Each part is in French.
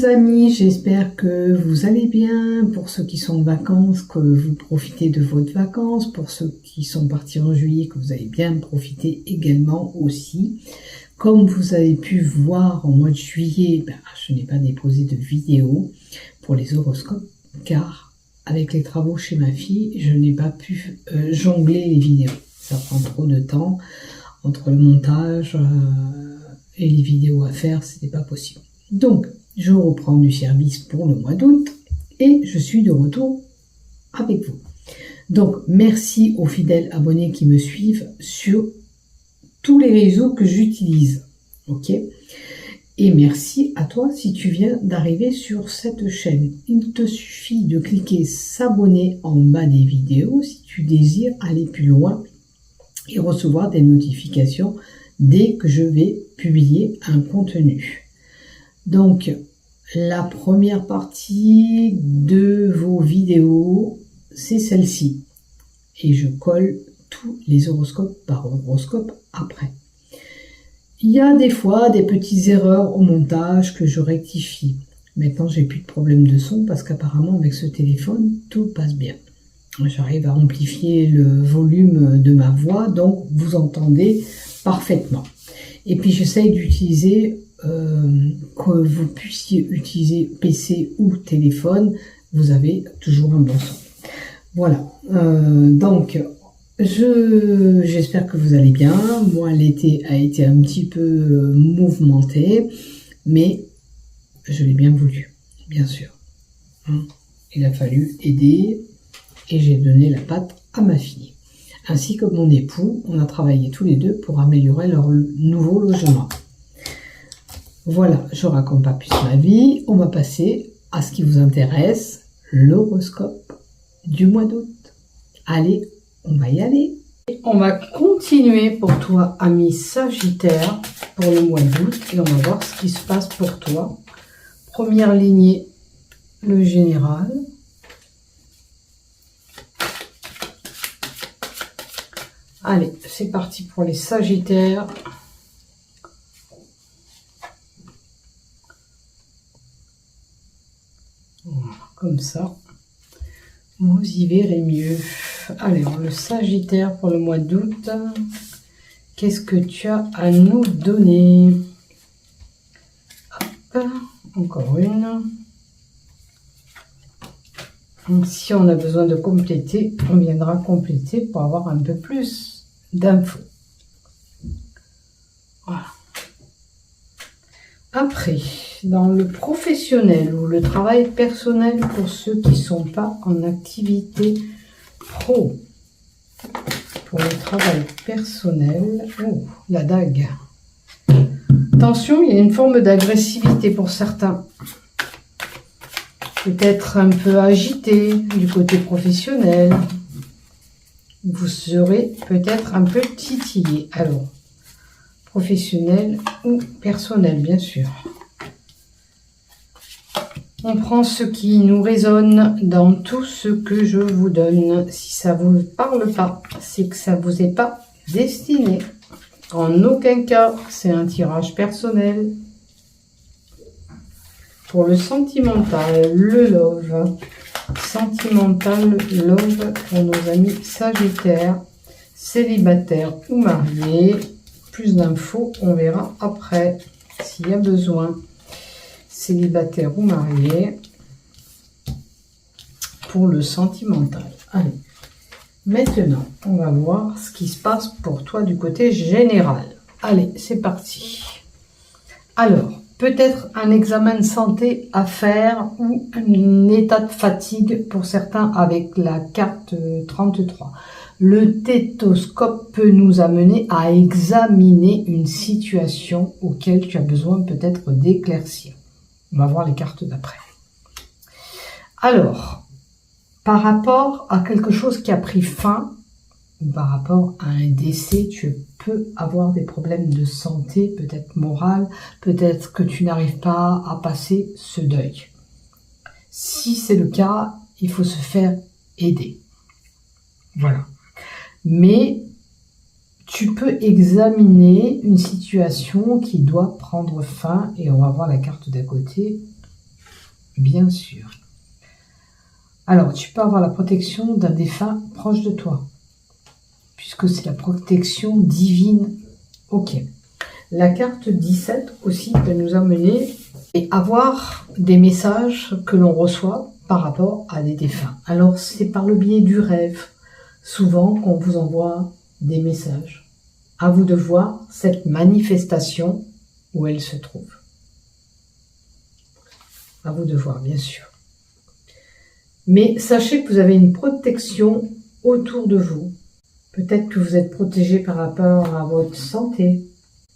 amis, j'espère que vous allez bien. Pour ceux qui sont en vacances, que vous profitez de votre vacances. Pour ceux qui sont partis en juillet, que vous avez bien profité également aussi. Comme vous avez pu voir au mois de juillet, je n'ai pas déposé de vidéo pour les horoscopes car avec les travaux chez ma fille, je n'ai pas pu jongler les vidéos. Ça prend trop de temps entre le montage et les vidéos à faire, c'était pas possible. Donc, je reprends du service pour le mois d'août et je suis de retour avec vous. Donc, merci aux fidèles abonnés qui me suivent sur tous les réseaux que j'utilise. Ok ? Et merci à toi si tu viens d'arriver sur cette chaîne. Il te suffit de cliquer s'abonner en bas des vidéos si tu désires aller plus loin et recevoir des notifications dès que je vais publier un contenu. Donc, la première partie de vos vidéos, c'est celle-ci. Et je colle tous les horoscopes par horoscope après. Il y a des fois des petites erreurs au montage que je rectifie. Maintenant, j'ai plus de problème de son parce qu'apparemment, avec ce téléphone, tout passe bien. J'arrive à amplifier le volume de ma voix, donc vous entendez parfaitement. Et puis, j'essaye d'utiliser, que vous puissiez utiliser PC ou téléphone, vous avez toujours un bon son. Voilà, donc j'espère que vous allez bien. Moi, l'été a été un petit peu mouvementé, mais je l'ai bien voulu, bien sûr. Il a fallu aider et j'ai donné la patte à ma fille. Ainsi que mon époux, on a travaillé tous les deux pour améliorer leur nouveau logement. Voilà, je raconte pas plus ma vie. On va passer à ce qui vous intéresse, l'horoscope du mois d'août. Allez, on va y aller. On va continuer pour toi, ami Sagittaire, pour le mois d'août. Et on va voir ce qui se passe pour toi. Première lignée, le général. Allez, c'est parti pour les Sagittaires. Comme ça, vous y verrez mieux. Allez, le Sagittaire pour le mois d'août. Qu'est-ce que tu as à nous donner? Hop, encore une. Si on a besoin de compléter, on viendra compléter pour avoir un peu plus d'infos. Voilà. Après, dans le professionnel ou le travail personnel pour ceux qui ne sont pas en activité pro. Pour le travail personnel, la dague. Attention, il y a une forme d'agressivité pour certains. Peut-être un peu agité du côté professionnel. Vous serez peut-être un peu titillé. Alors, professionnel ou personnel, bien sûr. On prend ce qui nous résonne dans tout ce que je vous donne. Si ça ne vous parle pas, c'est que ça ne vous est pas destiné. En aucun cas, c'est un tirage personnel. Pour le sentimental, le love. Sentimental, love pour nos amis Sagittaires, célibataires ou mariés. Plus d'infos, on verra après s'il y a besoin. Célibataire ou marié pour le sentimental. Allez, maintenant, on va voir ce qui se passe pour toi du côté général. Allez, c'est parti. Alors, peut-être un examen de santé à faire ou un état de fatigue pour certains avec la carte 33. Le stéthoscope peut nous amener à examiner une situation auquel tu as besoin peut-être d'éclaircir. On va voir les cartes d'après. Alors, par rapport à quelque chose qui a pris fin, ou par rapport à un décès, tu peux avoir des problèmes de santé, peut-être morale, peut-être que tu n'arrives pas à passer ce deuil. Si c'est le cas, il faut se faire aider. Voilà. Mais tu peux examiner une situation qui doit prendre fin, et on va voir la carte d'à côté, bien sûr. Alors, tu peux avoir la protection d'un défunt proche de toi, puisque c'est la protection divine. Ok. La carte 17 aussi peut nous amener et avoir des messages que l'on reçoit par rapport à des défunts. Alors, c'est par le biais du rêve, souvent, qu'on vous envoie des messages. À vous de voir cette manifestation où elle se trouve. À vous de voir, bien sûr. Mais sachez que vous avez une protection autour de vous. Peut-être que vous êtes protégé par rapport à votre santé.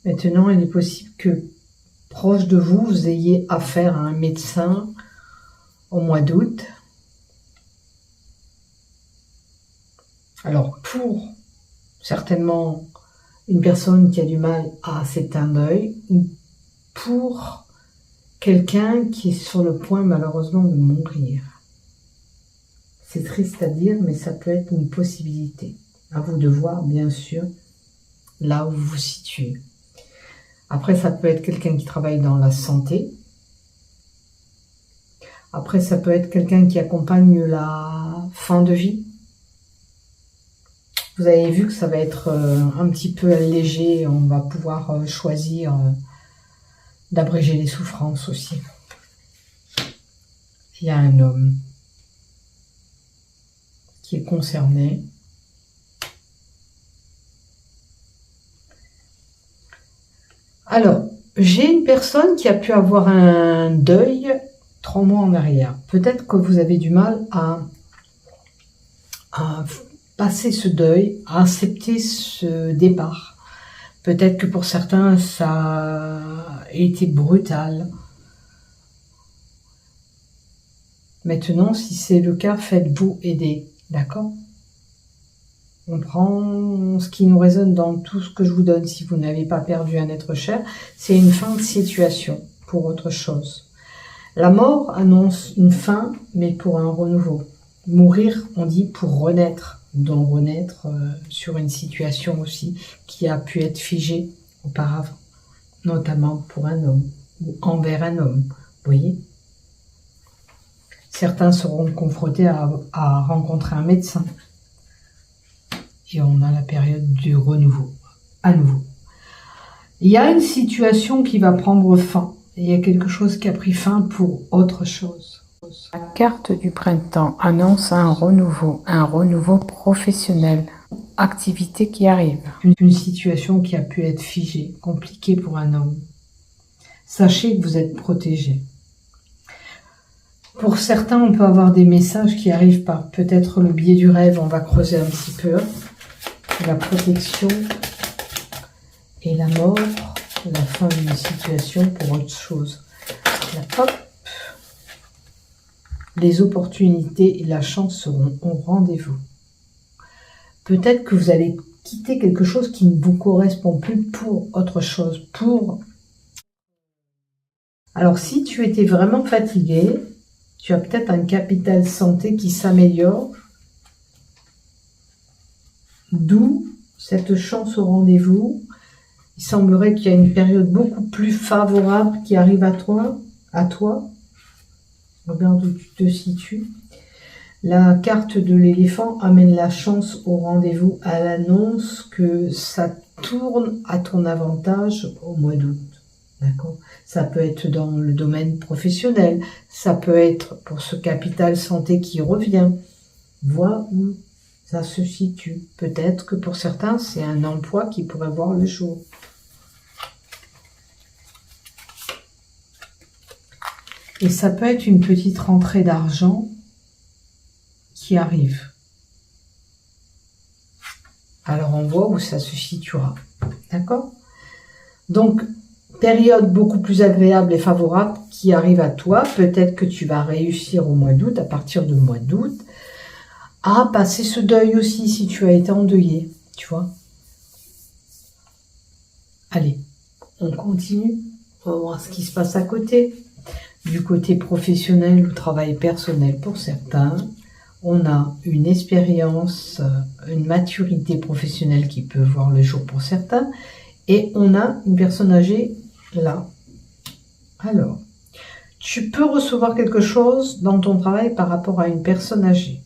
Maintenant, il est possible que proche de vous, vous ayez affaire à un médecin au mois d'août. Alors, pour certainement une personne qui a du mal à accepter un deuil, ou pour quelqu'un qui est sur le point malheureusement de mourir. C'est triste à dire, mais ça peut être une possibilité. À vous de voir, bien sûr, là où vous vous situez. Après, ça peut être quelqu'un qui travaille dans la santé. Après, ça peut être quelqu'un qui accompagne la fin de vie. Vous avez vu que ça va être un petit peu allégé. On va pouvoir choisir d'abréger les souffrances aussi. Il y a un homme qui est concerné. Alors, j'ai une personne qui a pu avoir un deuil 3 mois en arrière. Peut-être que vous avez du mal à passer ce deuil, à accepter ce départ. Peut-être que pour certains, ça a été brutal. Maintenant, si c'est le cas, faites-vous aider, d'accord ? On prend ce qui nous résonne dans tout ce que je vous donne. Si vous n'avez pas perdu un être cher, c'est une fin de situation pour autre chose. La mort annonce une fin, mais pour un renouveau. Mourir, on dit pour renaître. Donc renaître sur une situation aussi qui a pu être figée auparavant. Notamment pour un homme ou envers un homme. Vous voyez ? Certains seront confrontés à rencontrer un médecin. Et on a la période du renouveau, à nouveau. Il y a une situation qui va prendre fin. Il y a quelque chose qui a pris fin pour autre chose. La carte du printemps annonce un renouveau professionnel, activité qui arrive. Une situation qui a pu être figée, compliquée pour un homme. Sachez que vous êtes protégé. Pour certains, on peut avoir des messages qui arrivent par peut-être le biais du rêve. On va creuser un petit peu. La protection et la mort, la fin d'une situation pour autre chose. Hop. Les opportunités et la chance seront au rendez-vous. Peut-être que vous allez quitter quelque chose qui ne vous correspond plus pour autre chose. Alors, si tu étais vraiment fatigué, tu as peut-être un capital santé qui s'améliore. D'où cette chance au rendez-vous. Il semblerait qu'il y a une période beaucoup plus favorable qui arrive à toi. Regarde où tu te situes. La carte de l'éléphant amène la chance au rendez-vous. Elle annonce que ça tourne à ton avantage au mois d'août. D'accord ? Ça peut être dans le domaine professionnel. Ça peut être pour ce capital santé qui revient. Vois où ça se situe. Peut-être que pour certains, c'est un emploi qui pourrait voir le jour. Et ça peut être une petite rentrée d'argent qui arrive. Alors on voit où ça se situera. D'accord ? Donc, période beaucoup plus agréable et favorable qui arrive à toi. Peut-être que tu vas réussir au mois d'août, à partir du mois d'août, à passer ce deuil aussi si tu as été endeuillé. Tu vois ? Allez, on continue. On va voir ce qui se passe à côté. Du côté professionnel ou travail personnel pour certains, on a une expérience, une maturité professionnelle qui peut voir le jour pour certains, et on a une personne âgée là. Alors, Tu peux recevoir quelque chose dans ton travail par rapport à une personne âgée.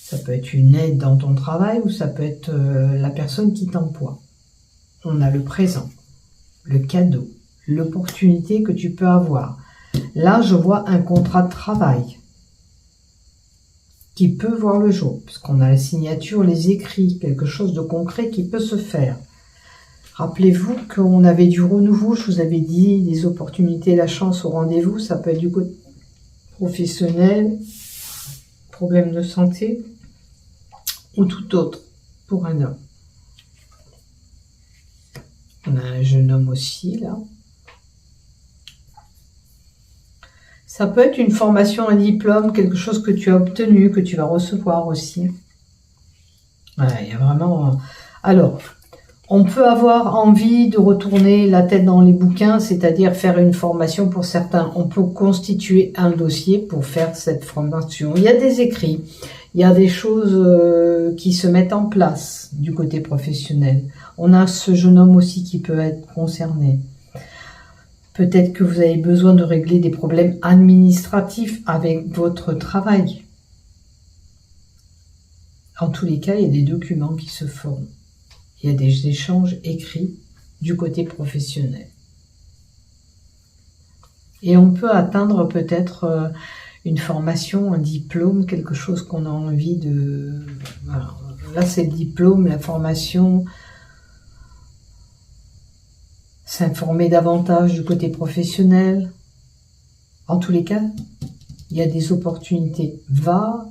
Ça peut être une aide dans ton travail ou ça peut être la personne qui t'emploie. On a le présent, le cadeau, l'opportunité que tu peux avoir. Là, je vois un contrat de travail qui peut voir le jour, puisqu'on a la signature, les écrits, quelque chose de concret qui peut se faire. Rappelez-vous qu'on avait du renouveau, je vous avais dit, les opportunités, la chance au rendez-vous, ça peut être du côté professionnel, problème de santé, ou tout autre pour un homme. On a un jeune homme aussi, là. Ça peut être une formation, un diplôme, quelque chose que tu as obtenu, que tu vas recevoir aussi. Voilà, il y a vraiment... Alors, on peut avoir envie de retourner la tête dans les bouquins, c'est-à-dire faire une formation pour certains. On peut constituer un dossier pour faire cette formation. Il y a des écrits, il y a des choses qui se mettent en place du côté professionnel. On a ce jeune homme aussi qui peut être concerné. Peut-être que vous avez besoin de régler des problèmes administratifs avec votre travail. En tous les cas, il y a des documents qui se forment. Il y a des échanges écrits du côté professionnel. Et on peut atteindre peut-être une formation, un diplôme, quelque chose qu'on a envie de... Voilà. Là, c'est le diplôme, la formation, s'informer davantage du côté professionnel. En tous les cas, il y a des opportunités. Va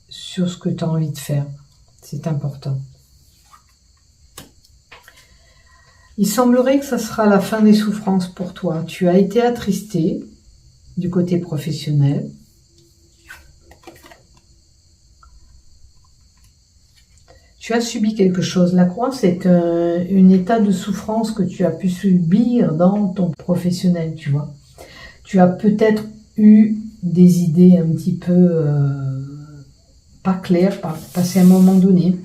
sur ce que tu as envie de faire. C'est important. Il semblerait que ça sera la fin des souffrances pour toi. Tu as été attristé du côté professionnel. Tu as subi quelque chose. La croix, c'est un état de souffrance que tu as pu subir dans ton professionnel, tu vois. Tu as peut-être eu des idées un petit peu pas claires, passé à un moment donné,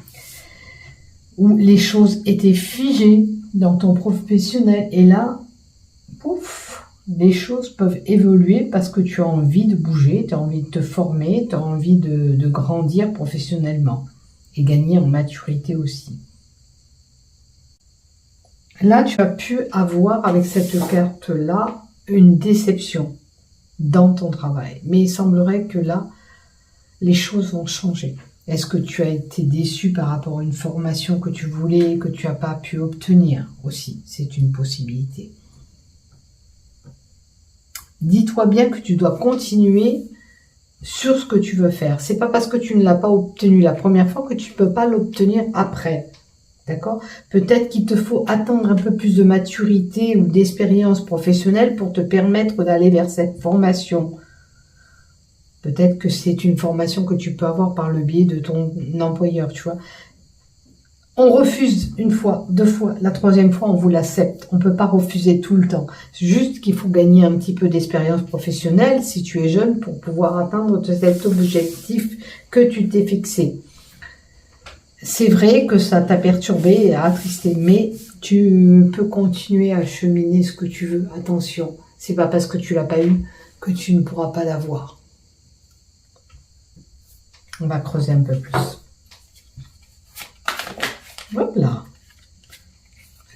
où les choses étaient figées dans ton professionnel. Et là, pouf, les choses peuvent évoluer parce que tu as envie de bouger, tu as envie de te former, tu as envie de grandir professionnellement. Et gagner en maturité aussi. Là, tu as pu avoir avec cette carte-là une déception dans ton travail. Mais il semblerait que là, les choses vont changer. Est-ce que tu as été déçu par rapport à une formation que tu voulais, que tu n'as pas pu obtenir aussi? C'est une possibilité. Dis-toi bien que tu dois continuer sur ce que tu veux faire. C'est pas parce que tu ne l'as pas obtenu la première fois que tu peux pas l'obtenir après. D'accord? Peut-être qu'il te faut attendre un peu plus de maturité ou d'expérience professionnelle pour te permettre d'aller vers cette formation. Peut-être que c'est une formation que tu peux avoir par le biais de ton employeur, tu vois. On refuse une fois, deux fois, la troisième fois, on vous l'accepte. On ne peut pas refuser tout le temps. C'est juste qu'il faut gagner un petit peu d'expérience professionnelle, si tu es jeune, pour pouvoir atteindre cet objectif que tu t'es fixé. C'est vrai que ça t'a perturbé et attristé, mais tu peux continuer à cheminer ce que tu veux. Attention, c'est pas parce que tu l'as pas eu que tu ne pourras pas l'avoir. On va creuser un peu plus. Hop là.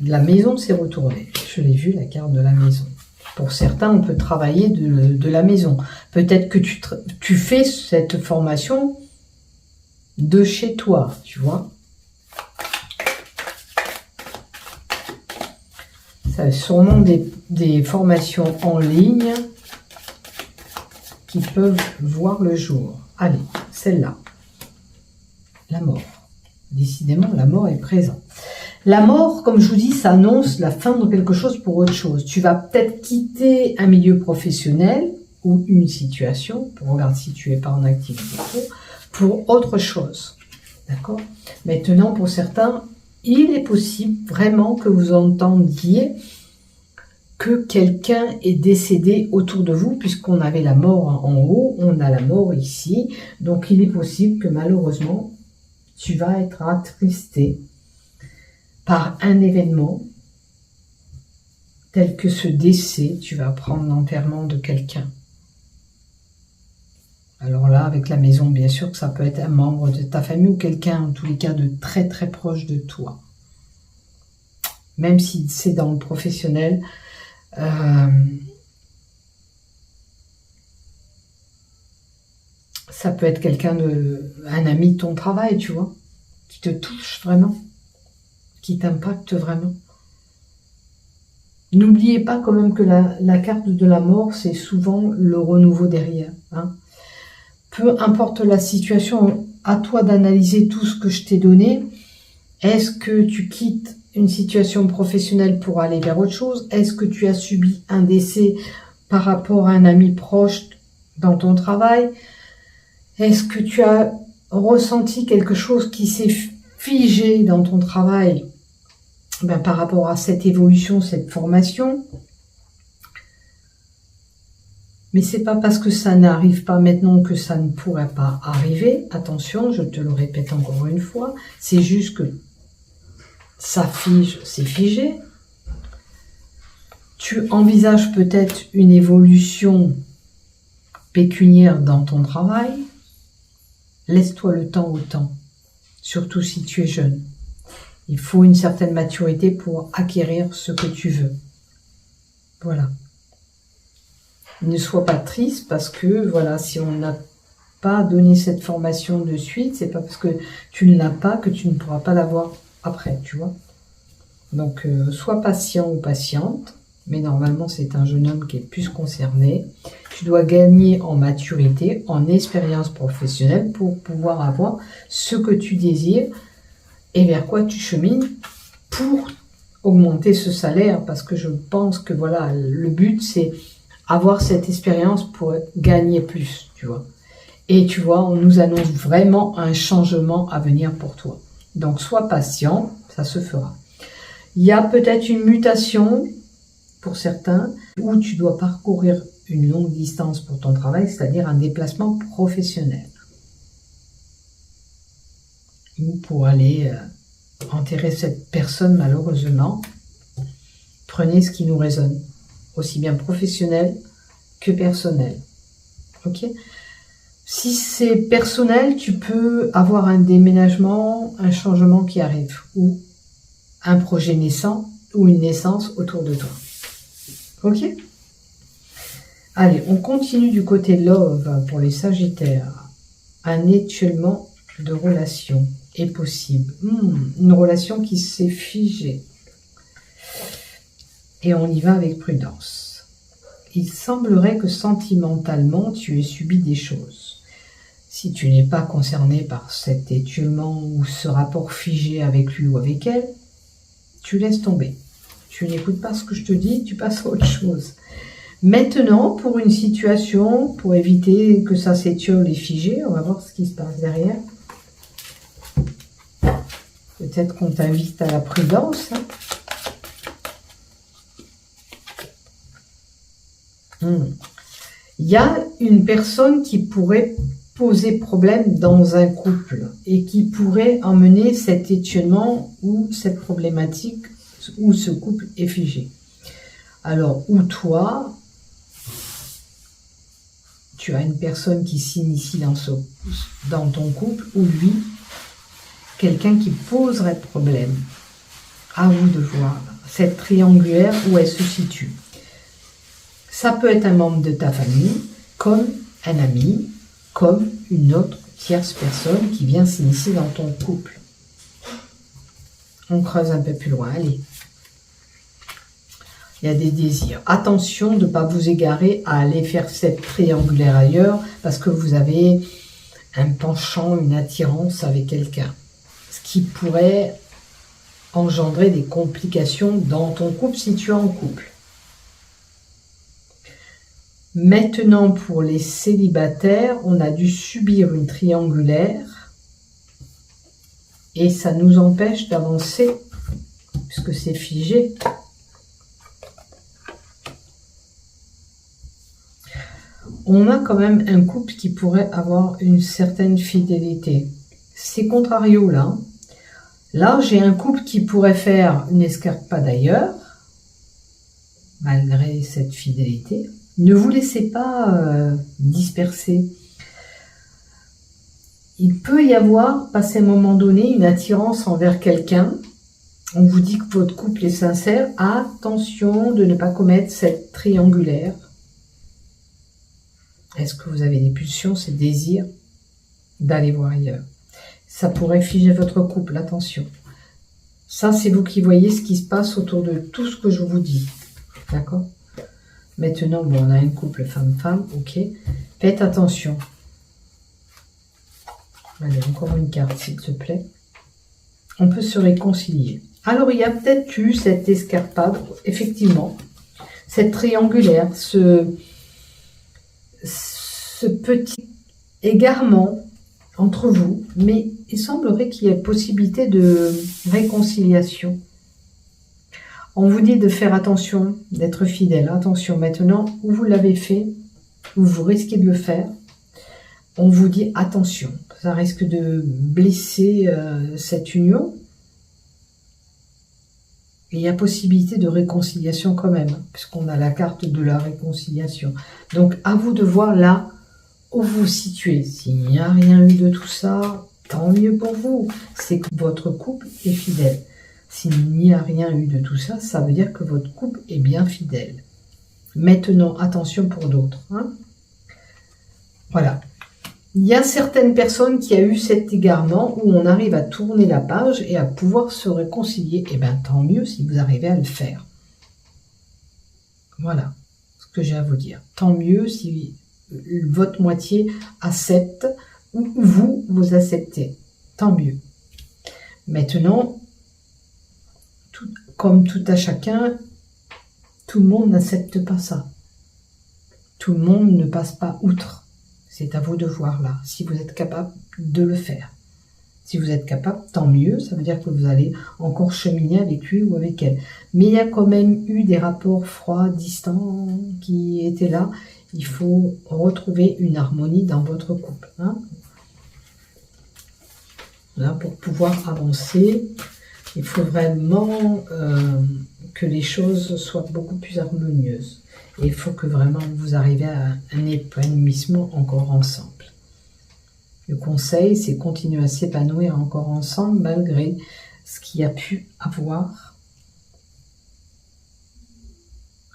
La maison s'est retournée. Je l'ai vu, la carte de la maison. Pour certains, on peut travailler de la maison. Peut-être que tu fais cette formation de chez toi, tu vois. Ça sont sûrement des formations en ligne qui peuvent voir le jour. Allez, celle-là. La mort. Décidément, la mort est présente. La mort, comme je vous dis, ça annonce la fin de quelque chose pour autre chose. Tu vas peut-être quitter un milieu professionnel ou une situation, pour regarder si tu n'es pas en activité, pour autre chose. D'accord? Maintenant, pour certains, il est possible vraiment que vous entendiez que quelqu'un est décédé autour de vous, puisqu'on avait la mort en haut, on a la mort ici. Donc, il est possible que malheureusement, tu vas être attristé par un événement tel que ce décès, tu vas prendre l'enterrement de quelqu'un. Alors là, avec la maison, bien sûr que ça peut être un membre de ta famille ou quelqu'un, en tous les cas, de très très proche de toi. Même si c'est dans le professionnel, ça peut être un ami de ton travail, tu vois, qui te touche vraiment, qui t'impacte vraiment. N'oubliez pas quand même que la carte de la mort, c'est souvent le renouveau derrière. Hein. Peu importe la situation, à toi d'analyser tout ce que je t'ai donné. Est-ce que tu quittes une situation professionnelle pour aller vers autre chose? Est-ce que tu as subi un décès par rapport à un ami proche dans ton travail? Est-ce que tu as ressenti quelque chose qui s'est figé dans ton travail par rapport à cette évolution, cette formation? Mais c'est pas parce que ça n'arrive pas maintenant que ça ne pourrait pas arriver. Attention, je te le répète encore une fois, c'est juste que ça fige, c'est figé. Tu envisages peut-être une évolution pécuniaire dans ton travail. Laisse-toi le temps au temps, surtout si tu es jeune. Il faut une certaine maturité pour acquérir ce que tu veux. Voilà. Ne sois pas triste parce que, voilà, si on n'a pas donné cette formation de suite, c'est pas parce que tu ne l'as pas que tu ne pourras pas l'avoir après, tu vois. Donc, sois patient ou patiente, mais normalement, c'est un jeune homme qui est plus concerné. Tu dois gagner en maturité, en expérience professionnelle pour pouvoir avoir ce que tu désires et vers quoi tu chemines pour augmenter ce salaire, parce que je pense que, voilà, le but, c'est avoir cette expérience pour gagner plus, tu vois. Et tu vois, on nous annonce vraiment un changement à venir pour toi. Donc, sois patient, ça se fera. Il y a peut-être une mutation pour certains où tu dois parcourir une longue distance pour ton travail, c'est-à-dire un déplacement professionnel. Ou pour aller enterrer cette personne, malheureusement. Prenez ce qui nous résonne, aussi bien professionnel que personnel. Ok ? Si c'est personnel, tu peux avoir un déménagement, un changement qui arrive, ou un projet naissant, ou une naissance autour de toi. Ok ? Allez, on continue du côté love pour les Sagittaires. Un étiolement de relation est possible. Une relation qui s'est figée. Et on y va avec prudence. Il semblerait que sentimentalement, tu aies subi des choses. Si tu n'es pas concerné par cet étiolement ou ce rapport figé avec lui ou avec elle, tu laisses tomber. Tu n'écoutes pas ce que je te dis, tu passes à autre chose. Maintenant, pour une situation, pour éviter que ça s'étiole et figé, on va voir ce qui se passe derrière. Peut-être qu'on t'invite à la prudence. Il y a une personne qui pourrait poser problème dans un couple et qui pourrait emmener cet étiolement ou cette problématique où ce couple est figé. Alors, ou toi, tu as une personne qui s'initie dans ton couple, ou lui, quelqu'un qui poserait problème. À vous de voir cette triangulaire où elle se situe. Ça peut être un membre de ta famille, comme un ami, comme une autre tierce personne qui vient s'initier dans ton couple. On creuse un peu plus loin, allez. Il y a des désirs. Attention de ne pas vous égarer à aller faire cette triangulaire ailleurs parce que vous avez un penchant, une attirance avec quelqu'un. Ce qui pourrait engendrer des complications dans ton couple si tu es en couple. Maintenant, pour les célibataires, on a dû subir une triangulaire et ça nous empêche d'avancer puisque c'est figé. On a quand même un couple qui pourrait avoir une certaine fidélité. C'est contrario là. Là, j'ai un couple qui pourrait faire une escarpade ailleurs. malgré cette fidélité. Ne vous laissez pas disperser. Il peut y avoir, passé un moment donné, une attirance envers quelqu'un. On vous dit que votre couple est sincère. Attention de ne pas commettre cette triangulaire. Est-ce que vous avez des pulsions, ces désirs d'aller voir ailleurs? Ça pourrait figer votre couple, attention. Ça, c'est vous qui voyez ce qui se passe autour de tout ce que je vous dis. D'accord? Maintenant, bon, on a un couple femme-femme, ok. Faites attention. Allez, encore une carte, s'il te plaît. On peut se réconcilier. Alors, il y a peut-être eu cette escarpade, effectivement, cette triangulaire, ce petit égarement entre vous, mais il semblerait qu'il y ait possibilité de réconciliation. On vous dit de faire attention, d'être fidèle. Attention, maintenant, où vous l'avez fait, où vous risquez de le faire, on vous dit attention. Ça risque de blesser cette union. Et il y a possibilité de réconciliation quand même, puisqu'on a la carte de la réconciliation. Donc, à vous de voir là où vous vous situez. S'il n'y a rien eu de tout ça, tant mieux pour vous. C'est que votre couple est fidèle. S'il n'y a rien eu de tout ça, ça veut dire que votre couple est bien fidèle. Maintenant, attention pour d'autres. Hein. Voilà. Il y a certaines personnes qui ont eu cet égarement où on arrive à tourner la page et à pouvoir se réconcilier. Et bien, tant mieux si vous arrivez à le faire. Voilà ce que j'ai à vous dire. Tant mieux si votre moitié accepte ou vous acceptez. Tant mieux. Maintenant, comme tout à chacun, tout le monde n'accepte pas ça. Tout le monde ne passe pas outre. C'est à vous de voir là, si vous êtes capable de le faire. Si vous êtes capable, tant mieux, ça veut dire que vous allez encore cheminer avec lui ou avec elle. Mais il y a quand même eu des rapports froids, distants, qui étaient là. Il faut retrouver une harmonie dans votre couple. Hein. Là, pour pouvoir avancer, il faut vraiment que les choses soient beaucoup plus harmonieuses. Et il faut que vraiment vous arriviez à un épanouissement encore ensemble. Le conseil, c'est continuer à s'épanouir encore ensemble malgré ce qu'il y a pu avoir.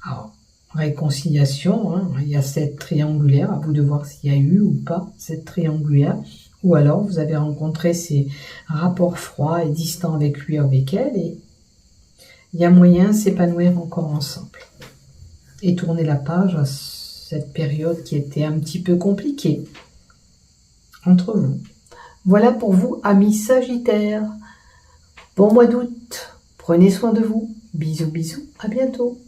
Alors, réconciliation, hein, il y a cette triangulaire, à vous de voir s'il y a eu ou pas cette triangulaire. Ou alors, vous avez rencontré ces rapports froids et distants avec lui ou avec elle et il y a moyen de s'épanouir encore ensemble. Et tourner la page à cette période qui était un petit peu compliquée entre vous. Voilà pour vous, amis Sagittaires. Bon mois d'août. Prenez soin de vous. Bisous, bisous. À bientôt.